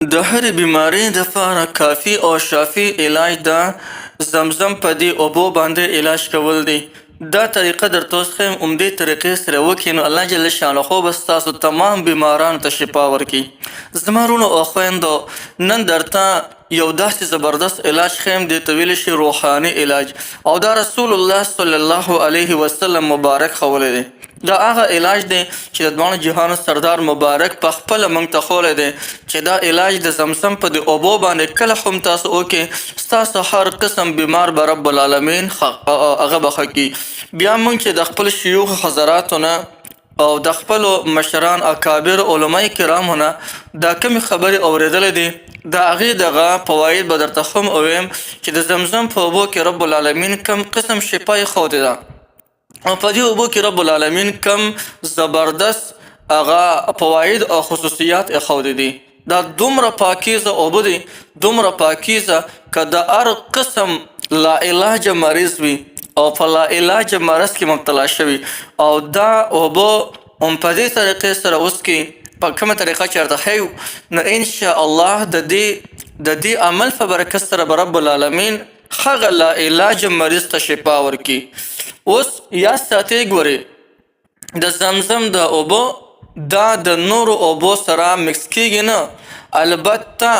د هرې بیمارۍ دپاره کافي او شافي علاج د زمزم په دې اوبو باندې علاج کول دی. دا طریقه درته اوس ښیم، همدې طریقې سره وکړئ نو الله جل شانهو به ستاسو تمام بیمارانو ته شفا ورکړي. زما وروڼو او خویندو، نن درته یو داسې زبردست علاج ښیم، دې ته ویلی شي روحاني علاج، او دا رسول الله صلی الله علیه وسلم مبارک ښولی دی. دا هغه علاج دی چې د دواړو جهانو سردار مبارک په خپله موږ ته ښولی دی چې دا علاج د زمزم په د اوبو باندې کله هم تاسو وکړئ، ستاسو هر قسم بیمار به رب العالمین هغه به ښه کړي. بیا موږ چې د خپل شیوخ حضراتو نه او د خپلو مشران اکابر علما کرامو نه دا کمې خبرې اورېدلې دي، د هغې دغه فواید به درته هم ووایم چې د زمزم په اوبو کې رب العالمین کم قسم شفا یې ښودې ده، او په دې اوبو کې رب العالمین کم زبردست هغه فواید او خصوصیات ښودې دي. دا دومره پاکیزه اوبه دي، دومره پاکیزه که د هر قسم لا علاج مریض وي او په لا علاج مرض کې مبتلا شوي، او دا اوبه هم په دې طریقې سره اوس کې په کومه طریقه چې ورته ښیو نو انشاءالله د دې عمل په برکت سره به رب العالمین هغه لا علاج مریض ته شفا ورکړي. اوس یا ساتئ، ګورئ د زمزم د اوبو دا د نورو اوبو سره مکس کیږي نه، البته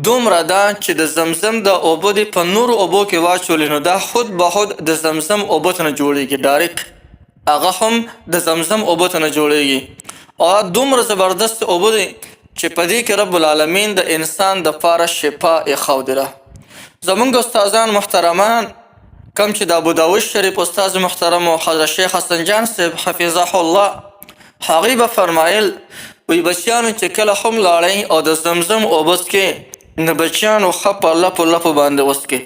دومره ده چې د زمزم د اوبو دی په نورو اوبو کې واچولې نو دا خود به خود د زمزم اوبو ته نه جوړیږي، ډایرکټ هغه هم د زمزم اوبو ته نه جوړیږي، او دومره زبردست اوبه دی چې په دې کې رب العالمین د انسان دپاره شفا ایښودې ده. زمونږ استادان محترمان کم چې د ابوداود شریف استاد محترم و حضرت شیخ حسن جان صاحب حفظه الله، هغوی به فرمایل وی بچیانو چې کله هم لاړئ او د زمزم اوبه څکئ نو بچیانو ښه په لپو لپو باندې وڅکئ،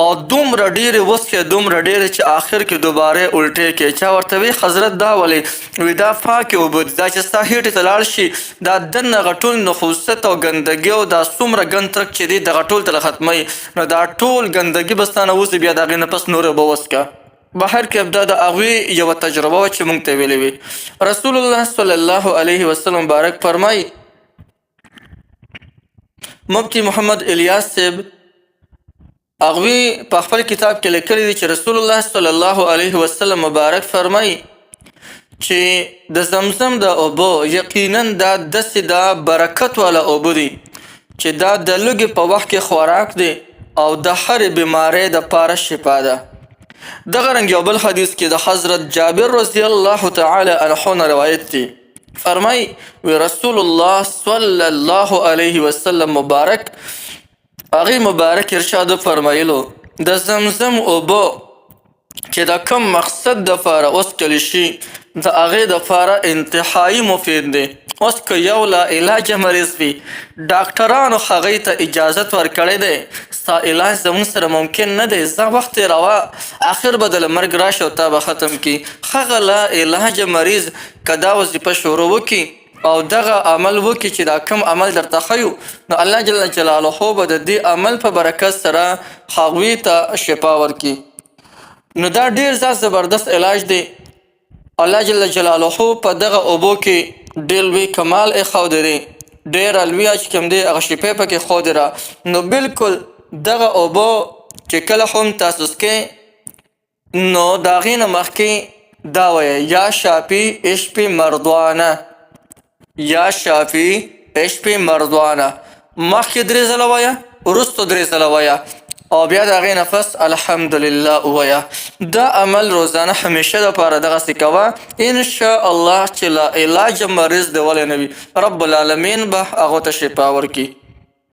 او دومره ډېرې وڅکئ، دومره ډېرې چې آخر کې دوباره الټې کړئ. چا ورته وی حضرت دا ولې؟ وی دا پاکې اوبه دي، دا چې ستا هیټې ته لاړ شي دا دننه هغه ټول نخوست او ګندګي او دا څومره ګند ترک چې دی دغه ټول ته ختموي، نو دا ټول ګندګي به ستا نه وځي، بیا د هغې نه پس نورې اوبه وڅکه. بهر کې دا د هغوی یوه تجربه وه چې موږ ته ویلې وي. رسول الله صلی الله علیه وسلم مبارک فرمایي، مفتی محمد الیاس صاحب هغوی په خپل کتاب کې لیکلی دي چې رسول الله صلی الله علیه وسلم مبارک فرمایي چې د زمزم د اوبو یقینا دا داسې دا برکت والا اوبه دي چې دا د لږې په وخت کې خوراک دی او د هرې بیمارۍ دپاره شفا ده. دغه رنګ یو بل حدیث کې د حضرت جابر رضی الله تعالی عنه نه روایت دی، فرمای وی رسول الله صلی الله علیه وسلم مبارک هغې مبارک ارشاد فرمایلو د زمزم اوبو چې د کوم مقصد دپاره وڅکلی شي د هغې دپاره انتهایي مفید دی. اوس که یو لا علاج مریض وي ډاکټرانو هغې ته اجازت ورکړی دی ستا علاج زموږ سره ممکن نه دی، ځه وخت یې راوه، آخر به د مرګ راشي او تا به ختم کړي. هغه لا علاج مریض که دا وظیفه شروع وکړي او دغه عمل وکړي چې دا کوم عمل درته ښیو نو الله جل جلاله به د دې عمل په برکت سره هغوی ته شفا ورکړي. نو دا ډېر زبردست علاج دی. الله جل جلاله په دغه اوبو کې ډېر لوی کمال ایښودی دی، ډېره لویه چې کوم دی هغه شفا پکې ښودې ده. نو بلکل دغه اوبو چې کله هم تاسو څکئ نو د هغې نه مخکې دا وایه یا شافي اشفي مرضانا، یا شافي اشفي مرضانا، مخکې 3 ځله وایه، وروستو 3 ځله وایه، او بیا د هغې نه پس الحمدلله ووایه. دا عمل روزانه همیشه دپاره دغسې کوه، انشاءالله چې لا علاج مریض دی ولی نه وي رب العالمین به هغو ته شفا ورکړي.